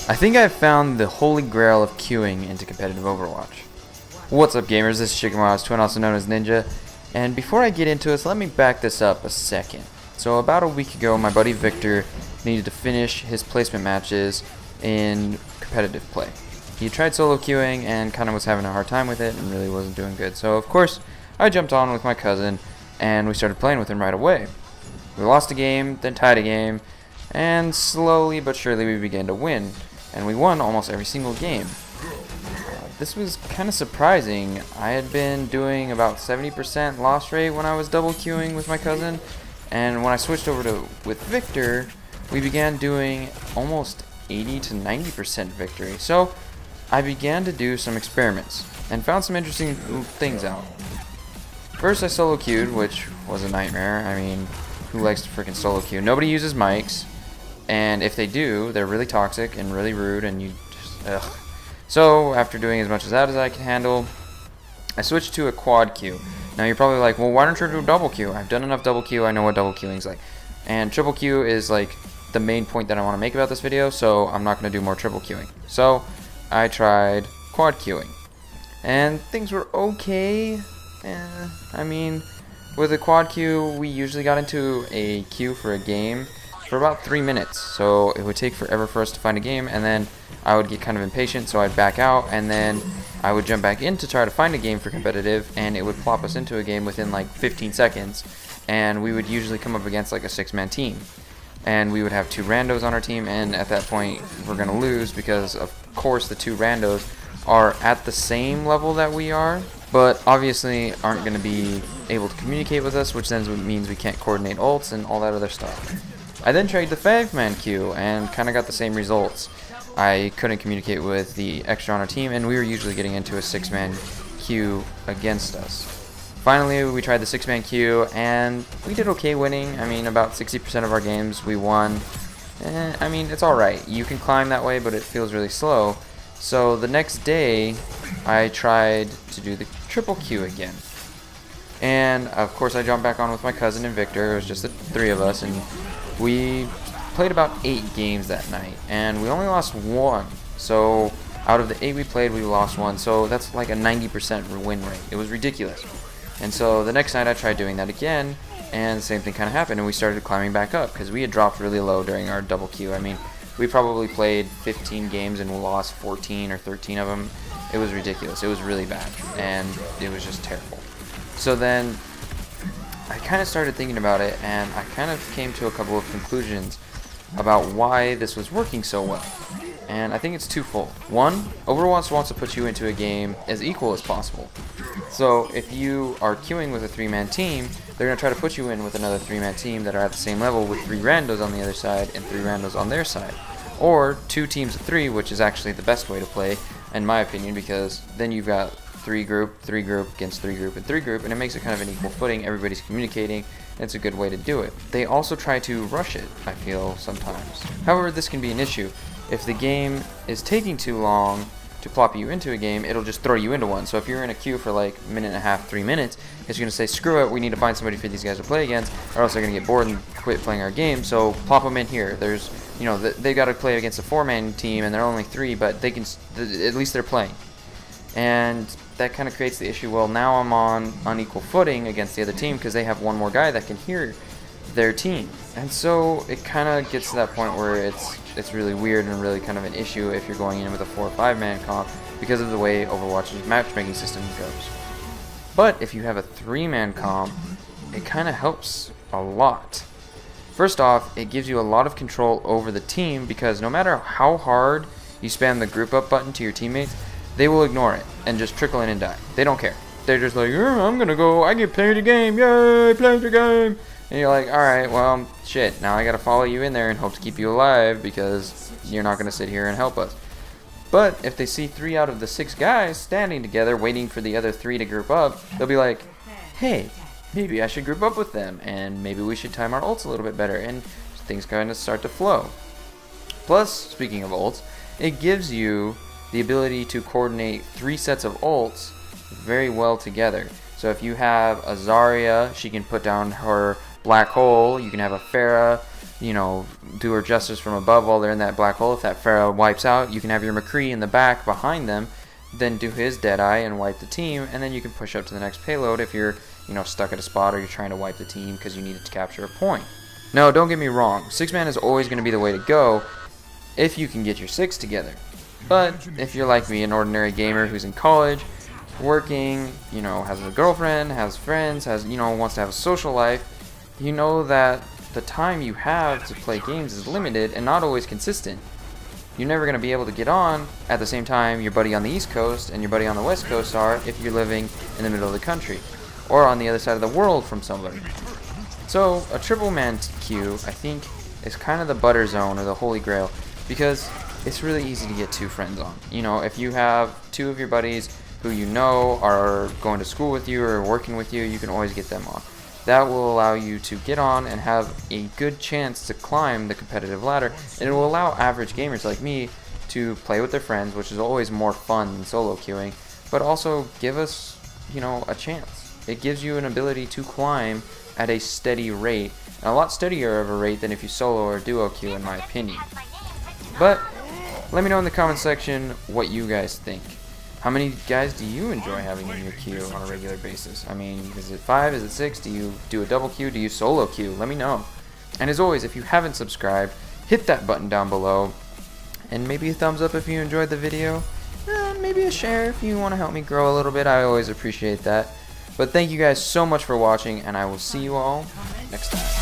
I think I've found the holy grail of queuing into competitive Overwatch. What's up gamers, this is Chickenwild's twin, also known as Ninja, and before I get into this, let me back this up a second. So about a week ago, my buddy Victor needed to finish his placement matches in competitive play. He tried solo queuing and kind of was having a hard time with it and really wasn't doing good. So of course, I jumped on with my cousin and we started playing with him right away. We lost a game, then tied a game, and slowly but surely we began to win. And we won almost every single game. This was kind of surprising. I had been doing about 70% loss rate when I was double queuing with my cousin, and when I switched over to with Victor, we began doing almost 80 to 90% victory. So I began to do some experiments and found some interesting things out. First, I solo queued, which was a nightmare. I mean, who likes to freaking solo queue? Nobody uses mics. And if they do, they're really toxic and really rude, and you just, ugh. So, after doing as much of that as I can handle, I switched to a quad queue. Now, you're probably like, well, why don't you do double queue? I've done enough double queue, I know what double queuing is like. And triple queue is, like, the main point that I want to make about this video, so I'm not going to do more triple queuing. So, I tried quad queuing. And things were okay. I mean, with a quad queue, we usually got into a queue for a game for about 3 minutes, so it would take forever for us to find a game, and then I would get kind of impatient, so I'd back out, and then I would jump back in to try to find a game for competitive, and it would plop us into a game within like 15 seconds, and we would usually come up against like a 6-man team, and we would have 2 randos on our team, and at that point we're gonna lose because of course the 2 randos are at the same level that we are, but obviously aren't gonna be able to communicate with us, which then means we can't coordinate ults and all that other stuff. I then tried the 5-man queue and kind of got the same results. I couldn't communicate with the extra on our team, and we were usually getting into a 6-man queue against us. Finally, we tried the 6-man queue, and we did okay winning. I mean, about 60% of our games we won. I mean, it's alright. You can climb that way, but it feels really slow. So the next day, I tried to do the triple queue again. And, of course, I jumped back on with my cousin and Victor. It was just the 3 of us, and we played about 8 games that night, and we only lost 1. So out of the 8 we played, we lost 1. So that's like a 90% win rate. It was ridiculous. And so the next night I tried doing that again, and the same thing kind of happened, and we started climbing back up because we had dropped really low during our double queue. I mean, we probably played 15 games and we lost 14 or 13 of them. It was ridiculous. It was really bad, and it was just terrible. So then I kind of started thinking about it, and I kind of came to a couple of conclusions about why this was working so well. And I think it's twofold. One, Overwatch wants to put you into a game as equal as possible. So if you are queuing with a 3-man team, they're going to try to put you in with another 3-man team that are at the same level with 3 randos on the other side and 3 randos on their side. Or 2 teams of 3, which is actually the best way to play, in my opinion, because then you've got 3 group against 3 group, and 3 group, and it makes it kind of an equal footing. Everybody's communicating, and it's a good way to do it. They also try to rush it, I feel, sometimes. However, this can be an issue. If the game is taking too long to plop you into a game, it'll just throw you into one. So if you're in a queue for like a minute and a half, 3 minutes, it's going to say, screw it, we need to find somebody for these guys to play against, or else they're going to get bored and quit playing our game, so plop them in here. There's, you know, they've got to play against a 4-man team, and they're only 3, but they can, at least they're playing. And that kind of creates the issue, well, now I'm on unequal footing against the other team because they have one more guy that can hear their team. And so it kind of gets to that point where it's really weird and really kind of an issue if you're going in with a 4 or 5-man comp because of the way Overwatch's matchmaking system goes. But if you have a 3-man comp, it kind of helps a lot. First off, it gives you a lot of control over the team because no matter how hard you spam the group up button to your teammates, they will ignore it and just trickle in and die. They don't care. They're just like, I'm gonna go, I get played the game, yay, played the game. And you're like, alright, well, shit, now I gotta follow you in there and hope to keep you alive because you're not gonna sit here and help us. But if they see 3 out of the 6 guys standing together waiting for the other 3 to group up, they'll be like, hey, maybe I should group up with them, and maybe we should time our ults a little bit better, and things kind of start to flow. Plus, speaking of ults, it gives you the ability to coordinate 3 sets of ults very well together. So if you have a Zarya, she can put down her black hole. You can have a Pharah, you know, do her justice from above while they're in that black hole. If that Pharah wipes out, you can have your McCree in the back behind them, then do his Deadeye and wipe the team, and then you can push up to the next payload if you're, you know, stuck at a spot or you're trying to wipe the team because you needed to capture a point. No, don't get me wrong, 6-man is always going to be the way to go if you can get your 6 together. But if you're like me, an ordinary gamer who's in college, working, you know, has a girlfriend, has friends, has, you know, wants to have a social life, you know that the time you have to play games is limited and not always consistent. You're never going to be able to get on at the same time your buddy on the East Coast and your buddy on the West Coast are if you're living in the middle of the country or on the other side of the world from somebody. So a triple man queue, I think, is kind of the butter zone or the holy grail because it's really easy to get 2 friends on. You know, if you have 2 of your buddies who you know are going to school with you or working with you, you can always get them on. That will allow you to get on and have a good chance to climb the competitive ladder, and it will allow average gamers like me to play with their friends, which is always more fun than solo queuing, but also give us, you know, a chance. It gives you an ability to climb at a steady rate, and a lot steadier of a rate than if you solo or duo queue, in my opinion. But let me know in the comment section what you guys think. How many guys do you enjoy having in your queue on a regular basis? I mean, is it 5? Is it 6? Do you do a double queue? Do you solo queue? Let me know. And as always, if you haven't subscribed, hit that button down below. And maybe a thumbs up if you enjoyed the video. Maybe a share if you want to help me grow a little bit. I always appreciate that. But thank you guys so much for watching, and I will see you all next time.